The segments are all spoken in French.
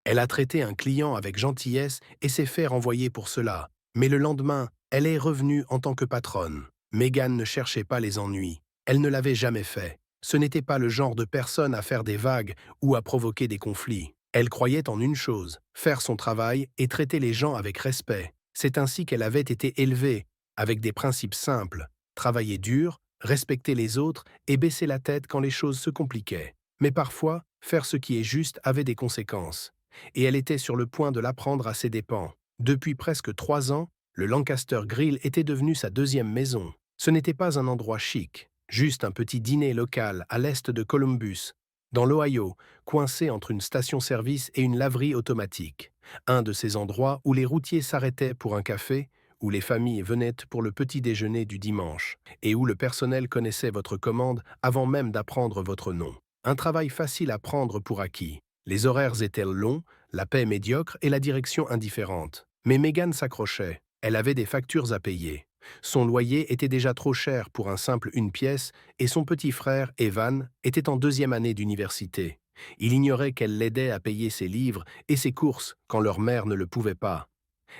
Elle a traité un client avec gentillesse et s'est fait renvoyer pour cela. Mais le lendemain, elle est revenue en tant que patronne. Megan ne cherchait pas les ennuis. Elle ne l'avait jamais fait. Ce n'était pas le genre de personne à faire des vagues ou à provoquer des conflits. Elle croyait en une chose, faire son travail et traiter les gens avec respect. C'est ainsi qu'elle avait été élevée, avec des principes simples. Travailler dur, respecter les autres et baisser la tête quand les choses se compliquaient. Mais parfois, faire ce qui est juste avait des conséquences. Et elle était sur le point de l'apprendre à ses dépens. Depuis presque 3 ans, le Lancaster Grill était devenu sa deuxième maison. Ce n'était pas un endroit chic, juste un petit dîner local à l'est de Columbus, dans l'Ohio, coincé entre une station-service et une laverie automatique. Un de ces endroits où les routiers s'arrêtaient pour un café, où les familles venaient pour le petit déjeuner du dimanche, et où le personnel connaissait votre commande avant même d'apprendre votre nom. Un travail facile à prendre pour acquis. Les horaires étaient longs, la paie médiocre et la direction indifférente. Mais Megan s'accrochait. Elle avait des factures à payer. Son loyer était déjà trop cher pour un simple une pièce et son petit frère, Evan, était en deuxième année d'université. Il ignorait qu'elle l'aidait à payer ses livres et ses courses quand leur mère ne le pouvait pas.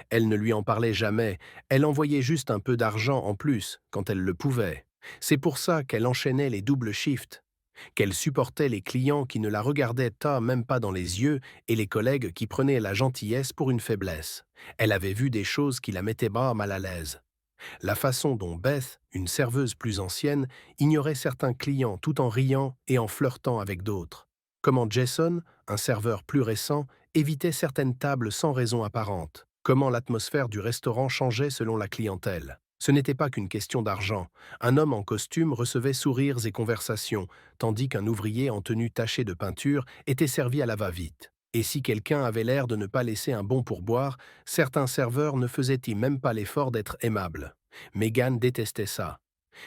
Elle ne lui en parlait jamais, elle envoyait juste un peu d'argent en plus quand elle le pouvait. C'est pour ça qu'elle enchaînait les doubles shifts, qu'elle supportait les clients qui ne la regardaient même pas dans les yeux et les collègues qui prenaient la gentillesse pour une faiblesse. Elle avait vu des choses qui la mettaient mal à l'aise. La façon dont Beth, une serveuse plus ancienne, ignorait certains clients tout en riant et en flirtant avec d'autres. Comment Jason, un serveur plus récent, évitait certaines tables sans raison apparente. Comment l'atmosphère du restaurant changeait selon la clientèle. Ce n'était pas qu'une question d'argent. Un homme en costume recevait sourires et conversations, tandis qu'un ouvrier en tenue tachée de peinture était servi à la va-vite. Et si quelqu'un avait l'air de ne pas laisser un bon pourboire, certains serveurs ne faisaient-ils même pas l'effort d'être aimables. Megan détestait ça.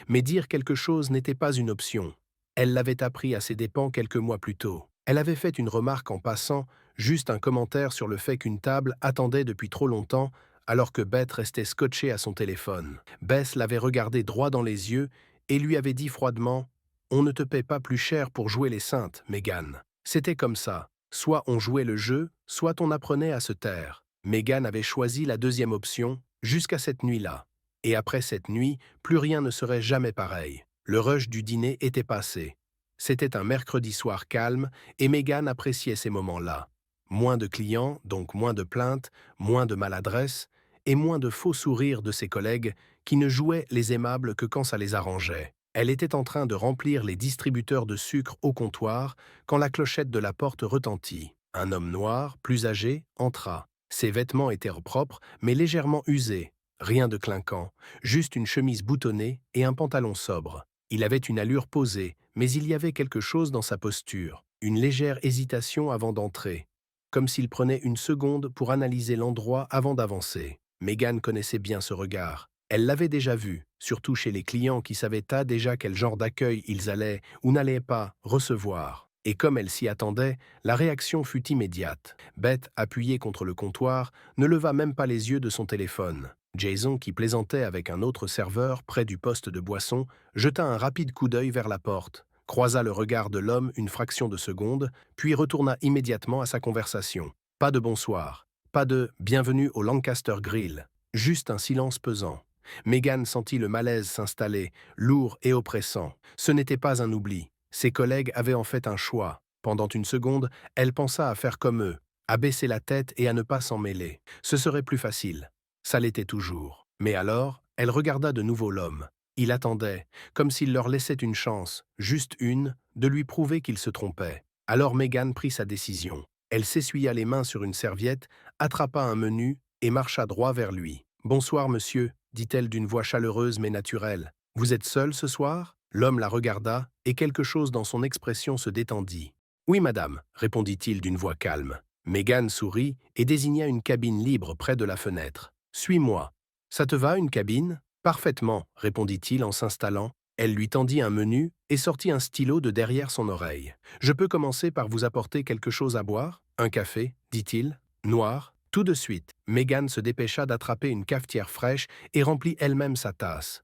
Mais dire quelque chose n'était pas une option. Elle l'avait appris à ses dépens quelques mois plus tôt. Elle avait fait une remarque en passant, juste un commentaire sur le fait qu'une table attendait depuis trop longtemps, alors que Beth restait scotchée à son téléphone. Beth l'avait regardé droit dans les yeux et lui avait dit froidement « On ne te paie pas plus cher pour jouer les saintes, Megan. » C'était comme ça. Soit on jouait le jeu, soit on apprenait à se taire. Megan avait choisi la deuxième option, jusqu'à cette nuit-là. Et après cette nuit, plus rien ne serait jamais pareil. Le rush du dîner était passé. C'était un mercredi soir calme, et Megan appréciait ces moments-là. Moins de clients, donc moins de plaintes, moins de maladresse, et moins de faux sourires de ses collègues qui ne jouaient les aimables que quand ça les arrangeait. Elle était en train de remplir les distributeurs de sucre au comptoir quand la clochette de la porte retentit. Un homme noir, plus âgé, entra. Ses vêtements étaient propres, mais légèrement usés. Rien de clinquant, juste une chemise boutonnée et un pantalon sobre. Il avait une allure posée, mais il y avait quelque chose dans sa posture, une légère hésitation avant d'entrer, comme s'il prenait une seconde pour analyser l'endroit avant d'avancer. Megan connaissait bien ce regard. Elle l'avait déjà vu, surtout chez les clients qui savaient déjà quel genre d'accueil ils allaient ou n'allaient pas recevoir. Et comme elle s'y attendait, la réaction fut immédiate. Beth, appuyée contre le comptoir, ne leva même pas les yeux de son téléphone. Jason, qui plaisantait avec un autre serveur près du poste de boisson, jeta un rapide coup d'œil vers la porte, croisa le regard de l'homme une fraction de seconde, puis retourna immédiatement à sa conversation. Pas de bonsoir, pas de « bienvenue au Lancaster Grill », juste un silence pesant. Megan sentit le malaise s'installer, lourd et oppressant. Ce n'était pas un oubli. Ses collègues avaient en fait un choix. Pendant une seconde, elle pensa à faire comme eux, à baisser la tête et à ne pas s'en mêler. Ce serait plus facile. Ça l'était toujours. Mais alors, elle regarda de nouveau l'homme. Il attendait, comme s'il leur laissait une chance, juste une, de lui prouver qu'il se trompait. Alors Megan prit sa décision. Elle s'essuya les mains sur une serviette, attrapa un menu et marcha droit vers lui. « Bonsoir, monsieur », dit-elle d'une voix chaleureuse mais naturelle. « Vous êtes seul ce soir ?» L'homme la regarda, et quelque chose dans son expression se détendit. « Oui, madame », répondit-il d'une voix calme. Megan sourit et désigna une cabine libre près de la fenêtre. « Suis-moi. »« Ça te va, une cabine ?»« Parfaitement, » répondit-il en s'installant. Elle lui tendit un menu et sortit un stylo de derrière son oreille. « Je peux commencer par vous apporter quelque chose à boire ? Un café, dit-il. Noir ? Tout de suite. » Megan se dépêcha d'attraper une cafetière fraîche et remplit elle-même sa tasse.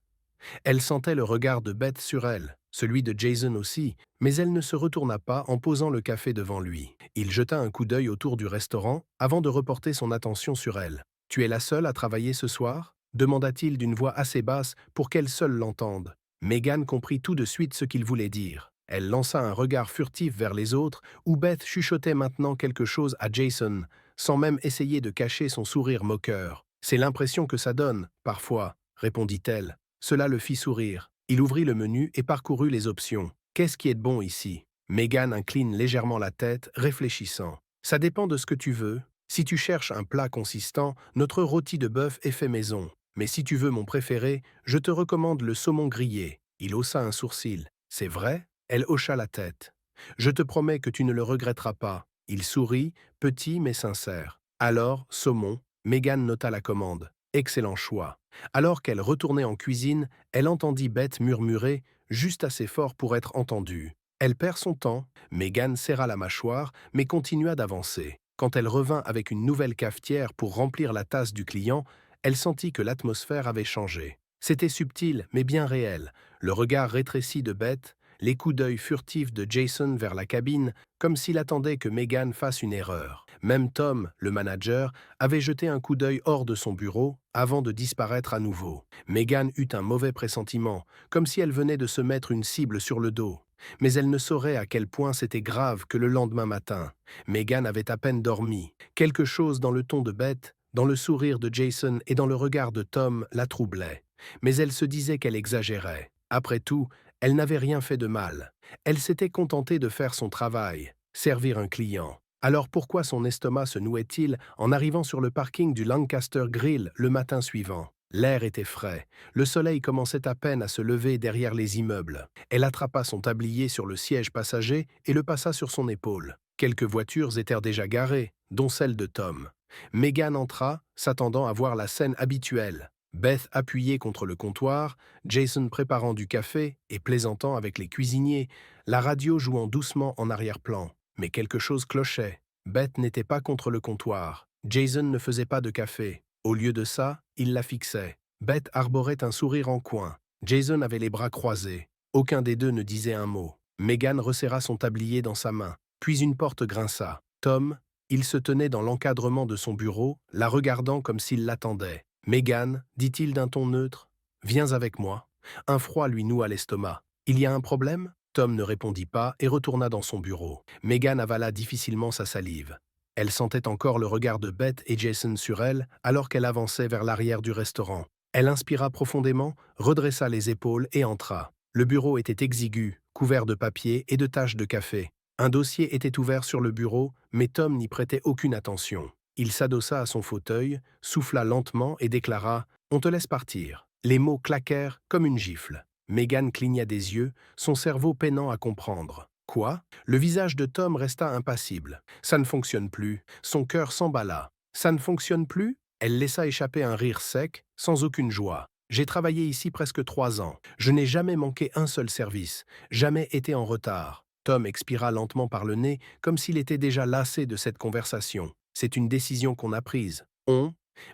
Elle sentait le regard de Beth sur elle, celui de Jason aussi, mais elle ne se retourna pas en posant le café devant lui. Il jeta un coup d'œil autour du restaurant avant de reporter son attention sur elle. « Tu es la seule à travailler ce soir ?» demanda-t-il d'une voix assez basse pour qu'elle seule l'entende. Megan comprit tout de suite ce qu'il voulait dire. Elle lança un regard furtif vers les autres, où Beth chuchotait maintenant quelque chose à Jason, sans même essayer de cacher son sourire moqueur. « C'est l'impression que ça donne, parfois, » répondit-elle. Cela le fit sourire. Il ouvrit le menu et parcourut les options. « Qu'est-ce qui est bon ici ?» Megan incline légèrement la tête, réfléchissant. « Ça dépend de ce que tu veux. Si tu cherches un plat consistant, notre rôti de bœuf est fait maison. Mais si tu veux mon préféré, je te recommande le saumon grillé. » Il haussa un sourcil. « C'est vrai ?» Elle hocha la tête. « Je te promets que tu ne le regretteras pas. » Il sourit, petit mais sincère. « Alors, saumon. » Megan nota la commande. « Excellent choix. » Alors qu'elle retournait en cuisine, elle entendit Beth murmurer, juste assez fort pour être entendue. Elle perd son temps. Megan serra la mâchoire, mais continua d'avancer. Quand elle revint avec une nouvelle cafetière pour remplir la tasse du client, elle sentit que l'atmosphère avait changé. C'était subtil, mais bien réel. Le regard rétréci de Beth, les coups d'œil furtifs de Jason vers la cabine, comme s'il attendait que Megan fasse une erreur. Même Tom, le manager, avait jeté un coup d'œil hors de son bureau avant de disparaître à nouveau. Megan eut un mauvais pressentiment, comme si elle venait de se mettre une cible sur le dos. Mais elle ne saurait à quel point c'était grave que le lendemain matin. Megan avait à peine dormi. Quelque chose dans le ton de Beth, dans le sourire de Jason et dans le regard de Tom la troublait. Mais elle se disait qu'elle exagérait. Après tout, elle n'avait rien fait de mal. Elle s'était contentée de faire son travail, servir un client. Alors pourquoi son estomac se nouait-il en arrivant sur le parking du Lancaster Grill le matin suivant? L'air était frais. Le soleil commençait à peine à se lever derrière les immeubles. Elle attrapa son tablier sur le siège passager et le passa sur son épaule. Quelques voitures étaient déjà garées, dont celle de Tom. Megan entra, s'attendant à voir la scène habituelle. Beth appuyée contre le comptoir, Jason préparant du café et plaisantant avec les cuisiniers, la radio jouant doucement en arrière-plan. Mais quelque chose clochait. Beth n'était pas contre le comptoir. Jason ne faisait pas de café. Au lieu de ça, il la fixait. Beth arborait un sourire en coin. Jason avait les bras croisés. Aucun des deux ne disait un mot. Megan resserra son tablier dans sa main. Puis une porte grinça. Tom, il se tenait dans l'encadrement de son bureau, la regardant comme s'il l'attendait. « Megan, dit-il d'un ton neutre, viens avec moi. » Un froid lui noua l'estomac. « Il y a un problème ?» Tom ne répondit pas et retourna dans son bureau. Megan avala difficilement sa salive. Elle sentait encore le regard de Beth et Jason sur elle alors qu'elle avançait vers l'arrière du restaurant. Elle inspira profondément, redressa les épaules et entra. Le bureau était exigu, couvert de papier et de taches de café. Un dossier était ouvert sur le bureau, mais Tom n'y prêtait aucune attention. Il s'adossa à son fauteuil, souffla lentement et déclara « On te laisse partir ». Les mots claquèrent comme une gifle. Megan cligna des yeux, son cerveau peinant à comprendre. Quoi? Le visage de Tom resta impassible. Ça ne fonctionne plus. Son cœur s'emballa. Ça ne fonctionne plus? Elle laissa échapper un rire sec, sans aucune joie. J'ai travaillé ici presque 3 ans. Je n'ai jamais manqué un seul service, jamais été en retard. Tom expira lentement par le nez, comme s'il était déjà lassé de cette conversation. C'est une décision qu'on a prise.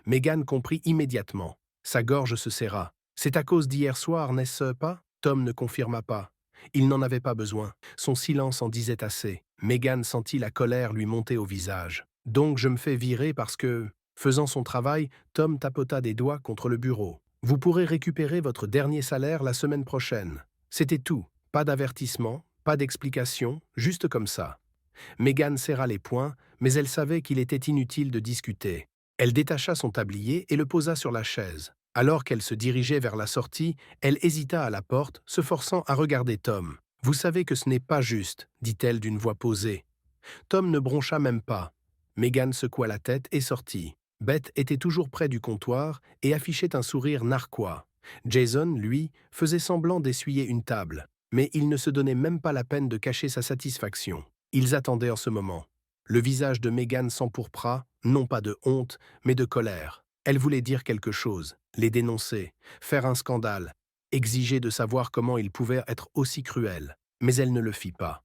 Megan comprit immédiatement. Sa gorge se serra. C'est à cause d'hier soir, n'est-ce pas? Tom ne confirma pas. Il n'en avait pas besoin. Son silence en disait assez. Megan sentit la colère lui monter au visage. Donc je me fais virer parce que... Faisant son travail, Tom tapota des doigts contre le bureau. Vous pourrez récupérer votre dernier salaire la semaine prochaine. C'était tout. Pas d'avertissement, pas d'explication, juste comme ça. Megan serra les poings, mais elle savait qu'il était inutile de discuter. Elle détacha son tablier et le posa sur la chaise. Alors qu'elle se dirigeait vers la sortie, elle hésita à la porte, se forçant à regarder Tom. « Vous savez que ce n'est pas juste, » dit-elle d'une voix posée. Tom ne broncha même pas. Megan secoua la tête et sortit. Beth était toujours près du comptoir et affichait un sourire narquois. Jason, lui, faisait semblant d'essuyer une table, mais il ne se donnait même pas la peine de cacher sa satisfaction. Ils attendaient en ce moment. Le visage de Megan s'empourpra, non pas de honte, mais de colère. Elle voulait dire quelque chose, les dénoncer, faire un scandale, exiger de savoir comment ils pouvaient être aussi cruels. Mais elle ne le fit pas.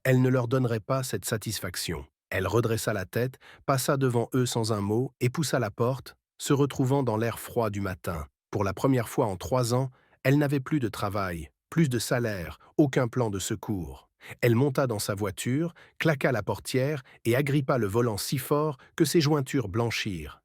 Elle ne leur donnerait pas cette satisfaction. Elle redressa la tête, passa devant eux sans un mot et poussa la porte, se retrouvant dans l'air froid du matin. Pour la première fois en 3 ans, elle n'avait plus de travail, plus de salaire, aucun plan de secours. Elle monta dans sa voiture, claqua la portière et agrippa le volant si fort que ses jointures blanchirent.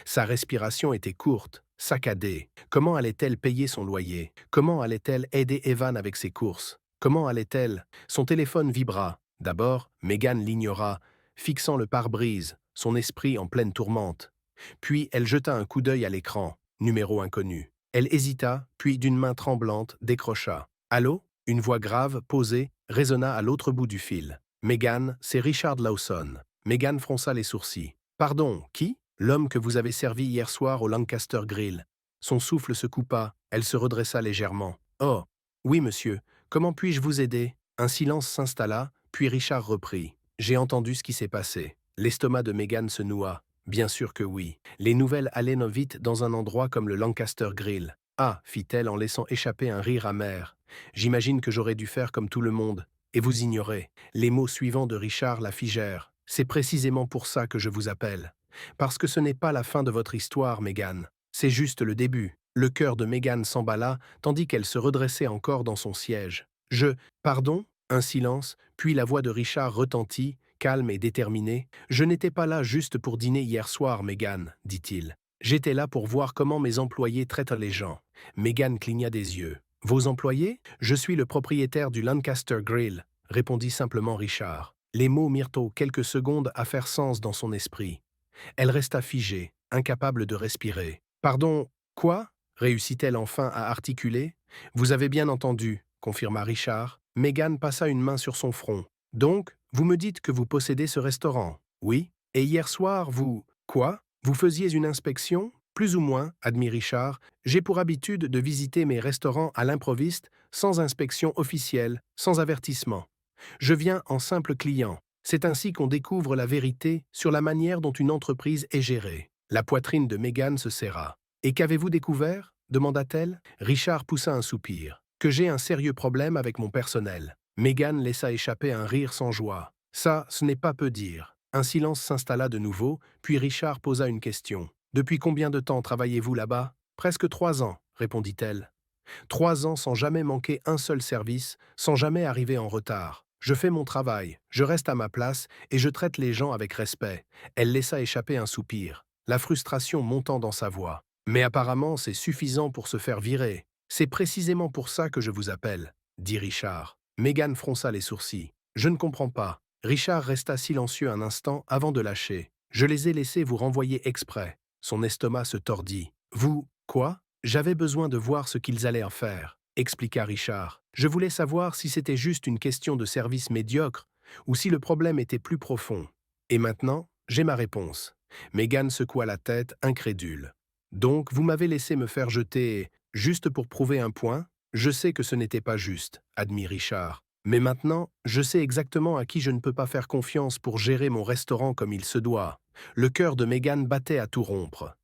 Sa respiration était courte, saccadée. Comment allait-elle payer son loyer? Comment allait-elle aider Evan avec ses courses? Comment allait-elle? Son téléphone vibra. D'abord, Megan l'ignora, fixant le pare-brise, son esprit en pleine tourmente. Puis elle jeta un coup d'œil à l'écran, numéro inconnu. Elle hésita, puis d'une main tremblante, décrocha. « Allô ?» Une voix grave, posée, résonna à l'autre bout du fil. « Megan, c'est Richard Lawson. » Megan fronça les sourcils. « Pardon, qui ?» « L'homme que vous avez servi hier soir au Lancaster Grill. » Son souffle se coupa, elle se redressa légèrement. « Oh, oui monsieur, comment puis-je vous aider ?» Un silence s'installa, puis Richard reprit. « J'ai entendu ce qui s'est passé. » L'estomac de Megan se noua. Bien sûr que oui. Les nouvelles allaient vite dans un endroit comme le Lancaster Grill. « Ah, fit-elle en laissant échapper un rire amer. J'imagine que j'aurais dû faire comme tout le monde. Et vous ignorez. » Les mots suivants de Richard la figèrent. « C'est précisément pour ça que je vous appelle. Parce que ce n'est pas la fin de votre histoire, Megan. C'est juste le début. » Le cœur de Megan s'emballa, tandis qu'elle se redressait encore dans son siège. « Pardon ?» Un silence, puis la voix de Richard retentit, calme et déterminée. « Je n'étais pas là juste pour dîner hier soir, Megan, dit-il. J'étais là pour voir comment mes employés traitent les gens. » Megan cligna des yeux. « Vos employés ? Je suis le propriétaire du Lancaster Grill, » répondit simplement Richard. Les mots mirent quelques secondes à faire sens dans son esprit. Elle resta figée, incapable de respirer. « Pardon, quoi ?» réussit-elle enfin à articuler. « Vous avez bien entendu, » confirma Richard. Megan passa une main sur son front. « Donc, vous me dites que vous possédez ce restaurant ? » « Oui. Et hier soir, vous… » « Quoi ? Vous faisiez une inspection ? » « Plus ou moins, » admit Richard. « J'ai pour habitude de visiter mes restaurants à l'improviste, sans inspection officielle, sans avertissement. Je viens en simple client. C'est ainsi qu'on découvre la vérité sur la manière dont une entreprise est gérée. » La poitrine de Megan se serra. « Et qu'avez-vous découvert ?» demanda-t-elle. Richard poussa un soupir. « Que j'ai un sérieux problème avec mon personnel. » Megan laissa échapper un rire sans joie. « Ça, ce n'est pas peu dire. » Un silence s'installa de nouveau, puis Richard posa une question. « Depuis combien de temps travaillez-vous là-bas ?»« Presque 3 ans, » répondit-elle. 3 ans sans jamais manquer un seul service, sans jamais arriver en retard. Je fais mon travail, je reste à ma place et je traite les gens avec respect. Elle laissa échapper un soupir, la frustration montant dans sa voix. Mais apparemment, c'est suffisant pour se faire virer. C'est précisément pour ça que je vous appelle, dit Richard. Megan fronça les sourcils. Je ne comprends pas. Richard resta silencieux un instant avant de lâcher. Je les ai laissés vous renvoyer exprès. Son estomac se tordit. Vous, quoi ? J'avais besoin de voir ce qu'ils allaient en faire, expliqua Richard. Je voulais savoir si c'était juste une question de service médiocre ou si le problème était plus profond. Et maintenant, j'ai ma réponse. Megan secoua la tête, incrédule. Donc, vous m'avez laissé me faire jeter juste pour prouver un point ? Je sais que ce n'était pas juste, admit Richard. Mais maintenant, je sais exactement à qui je ne peux pas faire confiance pour gérer mon restaurant comme il se doit. Le cœur de Megan battait à tout rompre.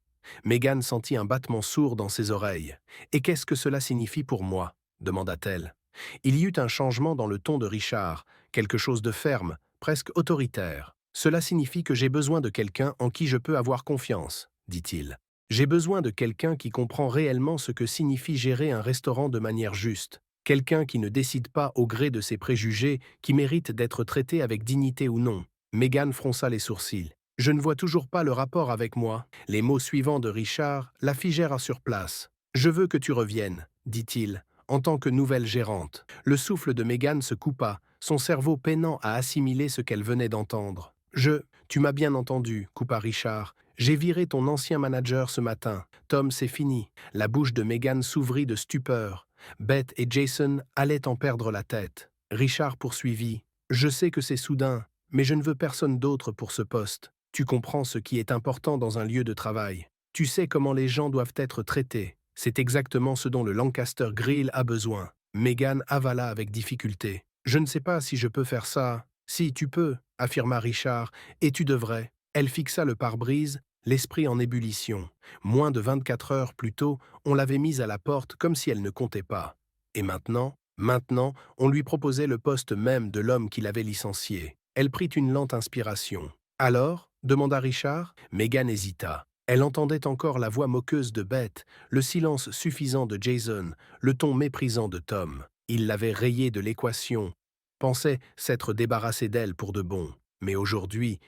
Megan sentit un battement sourd dans ses oreilles. « Et qu'est-ce que cela signifie pour moi ?» demanda-t-elle. Il y eut un changement dans le ton de Richard, quelque chose de ferme, presque autoritaire. « Cela signifie que j'ai besoin de quelqu'un en qui je peux avoir confiance, » dit-il. « J'ai besoin de quelqu'un qui comprend réellement ce que signifie gérer un restaurant de manière juste. Quelqu'un qui ne décide pas au gré de ses préjugés, qui mérite d'être traité avec dignité ou non. » Megan fronça les sourcils. « Je ne vois toujours pas le rapport avec moi. » Les mots suivants de Richard la figèrent sur place. « Je veux que tu reviennes, » dit-il, en tant que nouvelle gérante. Le souffle de Megan se coupa, son cerveau peinant à assimiler ce qu'elle venait d'entendre. « Tu m'as bien entendu, » coupa Richard. « J'ai viré ton ancien manager ce matin. Tom, c'est fini. » La bouche de Megan s'ouvrit de stupeur. Beth et Jason allaient en perdre la tête. Richard poursuivit. « Je sais que c'est soudain, mais je ne veux personne d'autre pour ce poste. Tu comprends ce qui est important dans un lieu de travail. Tu sais comment les gens doivent être traités. C'est exactement ce dont le Lancaster Grill a besoin. » Megan avala avec difficulté. « Je ne sais pas si je peux faire ça. »« Si, tu peux, » affirma Richard, « et tu devrais. » Elle fixa le pare-brise, l'esprit en ébullition. Moins de 24 heures plus tôt, on l'avait mise à la porte comme si elle ne comptait pas. Et maintenant, on lui proposait le poste même de l'homme qui l'avait licencié. Elle prit une lente inspiration. « Alors ?» demanda Richard. Megan hésita. Elle entendait encore la voix moqueuse de Beth, le silence suffisant de Jason, le ton méprisant de Tom. Il l'avait rayée de l'équation, pensait s'être débarrassé d'elle pour de bon. Mais aujourd'hui,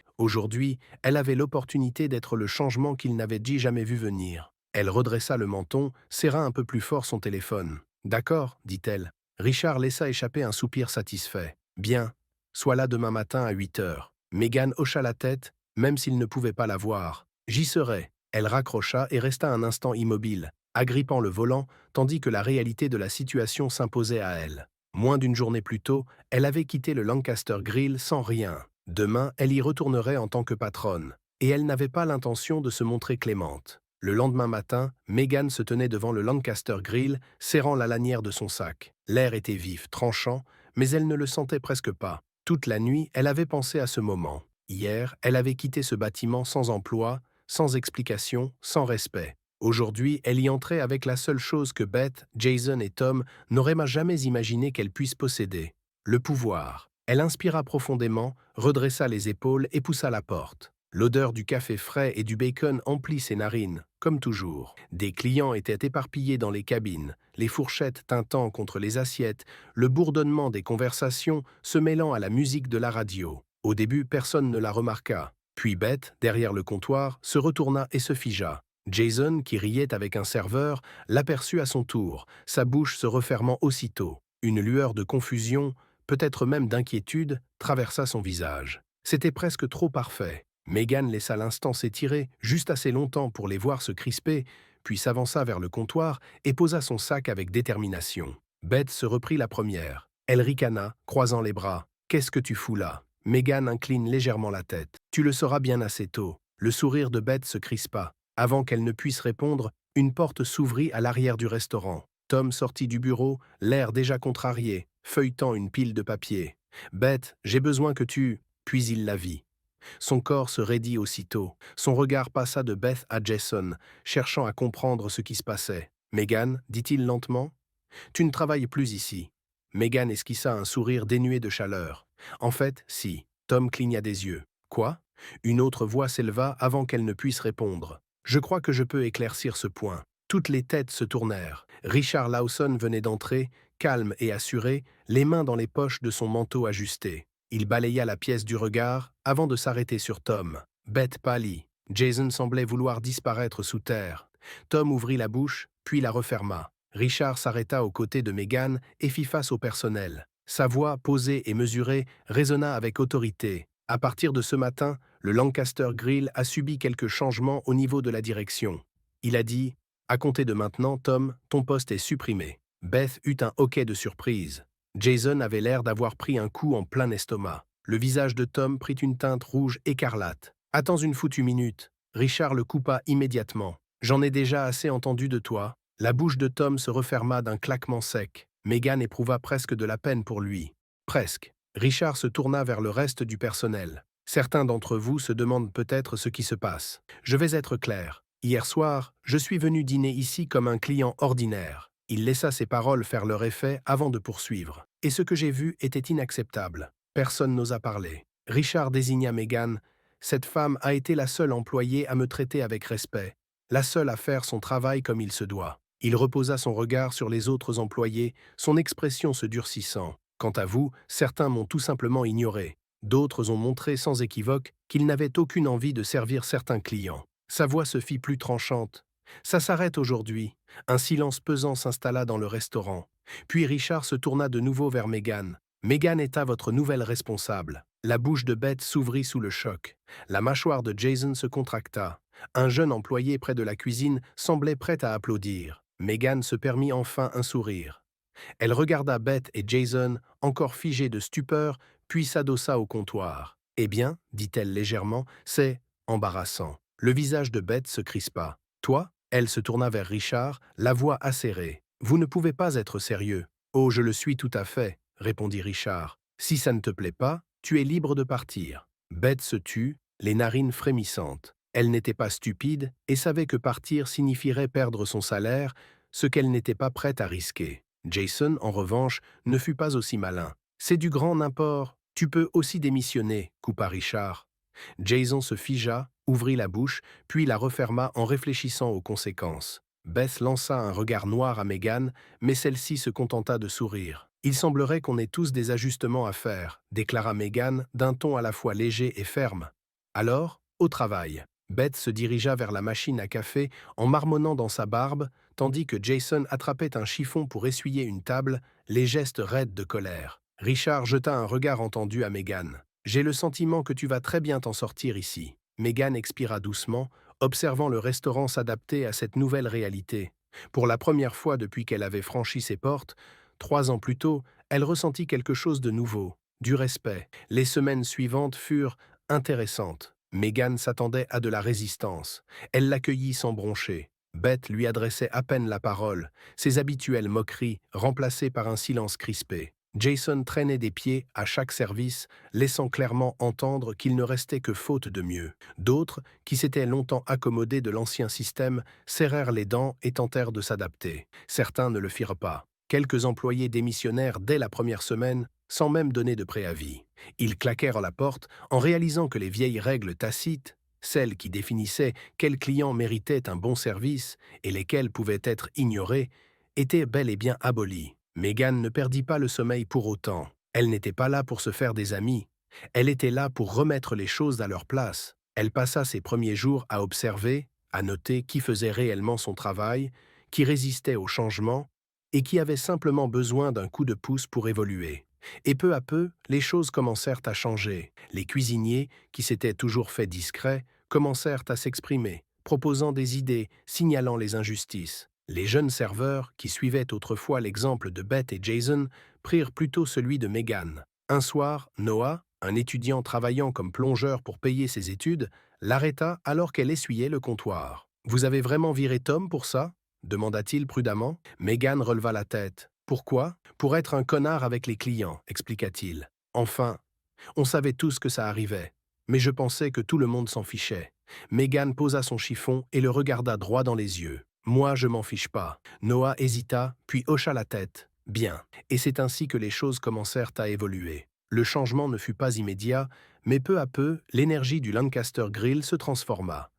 elle avait l'opportunité d'être le changement qu'il n'avait dit jamais vu venir. Elle redressa le menton, serra un peu plus fort son téléphone. « D'accord, dit-elle. » Richard laissa échapper un soupir satisfait. « Bien, sois là demain matin à 8 heures. » Megan hocha la tête, même s'il ne pouvait pas la voir. « J'y serai. » Elle raccrocha et resta un instant immobile, agrippant le volant, tandis que la réalité de la situation s'imposait à elle. Moins d'une journée plus tôt, elle avait quitté le Lancaster Grill sans rien. Demain, elle y retournerait en tant que patronne, et elle n'avait pas l'intention de se montrer clémente. Le lendemain matin, Megan se tenait devant le Lancaster Grill, serrant la lanière de son sac. L'air était vif, tranchant, mais elle ne le sentait presque pas. Toute la nuit, elle avait pensé à ce moment. Hier, elle avait quitté ce bâtiment sans emploi, sans explication, sans respect. Aujourd'hui, elle y entrait avec la seule chose que Beth, Jason et Tom n'auraient jamais imaginé qu'elle puisse posséder, le pouvoir. Elle inspira profondément, redressa les épaules et poussa la porte. L'odeur du café frais et du bacon emplit ses narines, comme toujours. Des clients étaient éparpillés dans les cabines, les fourchettes tintant contre les assiettes, le bourdonnement des conversations se mêlant à la musique de la radio. Au début, personne ne la remarqua. Puis Beth, derrière le comptoir, se retourna et se figea. Jason, qui riait avec un serveur, l'aperçut à son tour, sa bouche se refermant aussitôt. Une lueur de confusion, peut-être même d'inquiétude, traversa son visage. C'était presque trop parfait. Megan laissa l'instant s'étirer, juste assez longtemps pour les voir se crisper, puis s'avança vers le comptoir et posa son sac avec détermination. Beth se reprit la première. Elle ricana, croisant les bras. « Qu'est-ce que tu fous là ?» Megan incline légèrement la tête. « Tu le sauras bien assez tôt. » Le sourire de Beth se crispa. Avant qu'elle ne puisse répondre, une porte s'ouvrit à l'arrière du restaurant. Tom sortit du bureau, l'air déjà contrarié, feuilletant une pile de papier. « Beth, j'ai besoin que tu… » Puis il la vit. Son corps se raidit aussitôt. Son regard passa de Beth à Jason, cherchant à comprendre ce qui se passait. « Megan, dit-il lentement, tu ne travailles plus ici. » Megan esquissa un sourire dénué de chaleur. « En fait, si. » Tom cligna des yeux. « Quoi ?» Une autre voix s'éleva avant qu'elle ne puisse répondre. « Je crois que je peux éclaircir ce point. » Toutes les têtes se tournèrent. Richard Lawson venait d'entrer, calme et assuré, les mains dans les poches de son manteau ajusté. Il balaya la pièce du regard avant de s'arrêter sur Tom. Beth pâlit. Jason semblait vouloir disparaître sous terre. Tom ouvrit la bouche, puis la referma. Richard s'arrêta aux côtés de Megan et fit face au personnel. Sa voix, posée et mesurée, résonna avec autorité. À partir de ce matin, le Lancaster Grill a subi quelques changements au niveau de la direction. Il a dit « À compter de maintenant, Tom, ton poste est supprimé. » Beth eut un hoquet de surprise. Jason avait l'air d'avoir pris un coup en plein estomac. Le visage de Tom prit une teinte rouge écarlate. « Attends une foutue minute. » Richard le coupa immédiatement. « J'en ai déjà assez entendu de toi. » La bouche de Tom se referma d'un claquement sec. Megan éprouva presque de la peine pour lui. Presque. Richard se tourna vers le reste du personnel. « Certains d'entre vous se demandent peut-être ce qui se passe. Je vais être clair. Hier soir, je suis venu dîner ici comme un client ordinaire. » Il laissa ses paroles faire leur effet avant de poursuivre. « Et ce que j'ai vu était inacceptable. » Personne n'osa parler. Richard désigna Megan. « Cette femme a été la seule employée à me traiter avec respect, la seule à faire son travail comme il se doit. » Il reposa son regard sur les autres employés, son expression se durcissant. « Quant à vous, certains m'ont tout simplement ignoré. D'autres ont montré sans équivoque qu'ils n'avaient aucune envie de servir certains clients. » Sa voix se fit plus tranchante. « Ça s'arrête aujourd'hui. » Un silence pesant s'installa dans le restaurant. Puis Richard se tourna de nouveau vers Megan. « Megan est à votre nouvelle responsable. » La bouche de Beth s'ouvrit sous le choc. La mâchoire de Jason se contracta. Un jeune employé près de la cuisine semblait prêt à applaudir. Megan se permit enfin un sourire. Elle regarda Beth et Jason, encore figés de stupeur, puis s'adossa au comptoir. « Eh bien, dit-elle légèrement, c'est embarrassant. » Le visage de Beth se crispa. « Toi ?» Elle se tourna vers Richard, la voix acérée. « Vous ne pouvez pas être sérieux. »« Oh, je le suis tout à fait, » répondit Richard. « Si ça ne te plaît pas, tu es libre de partir. » Beth se tut, les narines frémissantes. Elle n'était pas stupide et savait que partir signifierait perdre son salaire, ce qu'elle n'était pas prête à risquer. Jason, en revanche, ne fut pas aussi malin. « C'est du grand n'importe. Tu peux aussi démissionner, » coupa Richard. Jason se figea, ouvrit la bouche, puis la referma en réfléchissant aux conséquences. Beth lança un regard noir à Megan, mais celle-ci se contenta de sourire. Il semblerait qu'on ait tous des ajustements à faire, déclara Megan d'un ton à la fois léger et ferme. Alors, au travail. Beth se dirigea vers la machine à café en marmonnant dans sa barbe, tandis que Jason attrapait un chiffon pour essuyer une table, les gestes raides de colère. Richard jeta un regard entendu à Megan. « J'ai le sentiment que tu vas très bien t'en sortir ici. » Megan expira doucement, observant le restaurant s'adapter à cette nouvelle réalité. Pour la première fois depuis qu'elle avait franchi ses portes, 3 ans plus tôt, elle ressentit quelque chose de nouveau, du respect. Les semaines suivantes furent intéressantes. Megan s'attendait à de la résistance. Elle l'accueillit sans broncher. Beth lui adressait à peine la parole, ses habituelles moqueries remplacées par un silence crispé. Jason traînait des pieds à chaque service, laissant clairement entendre qu'il ne restait que faute de mieux. D'autres, qui s'étaient longtemps accommodés de l'ancien système, serrèrent les dents et tentèrent de s'adapter. Certains ne le firent pas. Quelques employés démissionnèrent dès la première semaine, sans même donner de préavis. Ils claquèrent la porte en réalisant que les vieilles règles tacites, celles qui définissaient quels clients méritaient un bon service et lesquels pouvaient être ignorés, étaient bel et bien abolies. Megan ne perdit pas le sommeil pour autant. Elle n'était pas là pour se faire des amis. Elle était là pour remettre les choses à leur place. Elle passa ses premiers jours à observer, à noter qui faisait réellement son travail, qui résistait au changement et qui avait simplement besoin d'un coup de pouce pour évoluer. Et peu à peu, les choses commencèrent à changer. Les cuisiniers, qui s'étaient toujours fait discrets, commencèrent à s'exprimer, proposant des idées, signalant les injustices. Les jeunes serveurs, qui suivaient autrefois l'exemple de Beth et Jason, prirent plutôt celui de Megan. Un soir, Noah, un étudiant travaillant comme plongeur pour payer ses études, l'arrêta alors qu'elle essuyait le comptoir. « Vous avez vraiment viré Tom pour ça ?» demanda-t-il prudemment. Megan releva la tête. « Pourquoi ? Pour être un connard avec les clients, expliqua-t-il. Enfin, on savait tous que ça arrivait, mais je pensais que tout le monde s'en fichait. » Megan posa son chiffon et le regarda droit dans les yeux. « Moi, je m'en fiche pas. » Noah hésita, puis hocha la tête. « Bien. » Et c'est ainsi que les choses commencèrent à évoluer. Le changement ne fut pas immédiat, mais peu à peu, l'énergie du Lancaster Grill se transforma.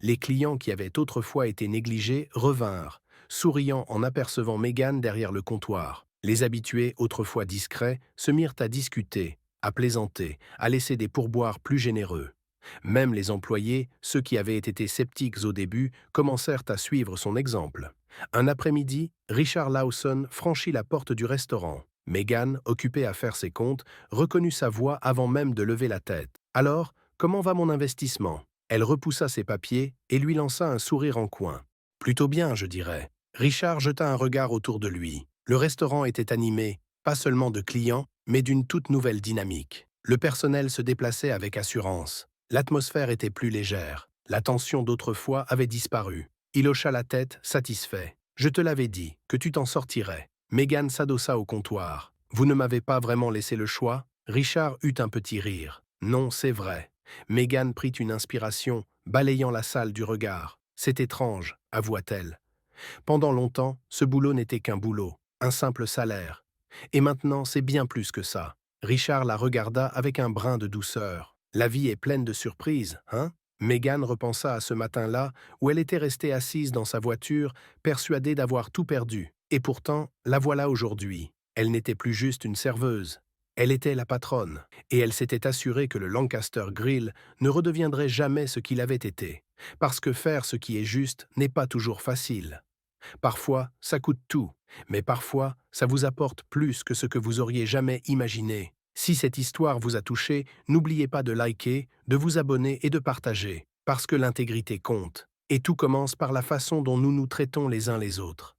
Les clients qui avaient autrefois été négligés revinrent, souriant en apercevant Megan derrière le comptoir. Les habitués, autrefois discrets, se mirent à discuter, à plaisanter, à laisser des pourboires plus généreux. Même les employés, ceux qui avaient été sceptiques au début, commencèrent à suivre son exemple. Un après-midi, Richard Lawson franchit la porte du restaurant. Megan, occupée à faire ses comptes, reconnut sa voix avant même de lever la tête. « Alors, comment va mon investissement ?» Elle repoussa ses papiers et lui lança un sourire en coin. « Plutôt bien, je dirais. » Richard jeta un regard autour de lui. Le restaurant était animé, pas seulement de clients, mais d'une toute nouvelle dynamique. Le personnel se déplaçait avec assurance. L'atmosphère était plus légère. La tension d'autrefois avait disparu. Il hocha la tête, satisfait. « Je te l'avais dit, que tu t'en sortirais. » Megan s'adossa au comptoir. « Vous ne m'avez pas vraiment laissé le choix ?» Richard eut un petit rire. « Non, c'est vrai. » Megan prit une inspiration, balayant la salle du regard. « C'est étrange, avoua-t-elle. Pendant longtemps, ce boulot n'était qu'un boulot, un simple salaire. Et maintenant, c'est bien plus que ça. » Richard la regarda avec un brin de douceur. « La vie est pleine de surprises, hein ?» Megan repensa à ce matin-là où elle était restée assise dans sa voiture, persuadée d'avoir tout perdu. Et pourtant, la voilà aujourd'hui. Elle n'était plus juste une serveuse. Elle était la patronne, et elle s'était assurée que le Lancaster Grill ne redeviendrait jamais ce qu'il avait été. Parce que faire ce qui est juste n'est pas toujours facile. Parfois, ça coûte tout, mais parfois, ça vous apporte plus que ce que vous auriez jamais imaginé. Si cette histoire vous a touché, n'oubliez pas de liker, de vous abonner et de partager, parce que l'intégrité compte. Et tout commence par la façon dont nous nous traitons les uns les autres.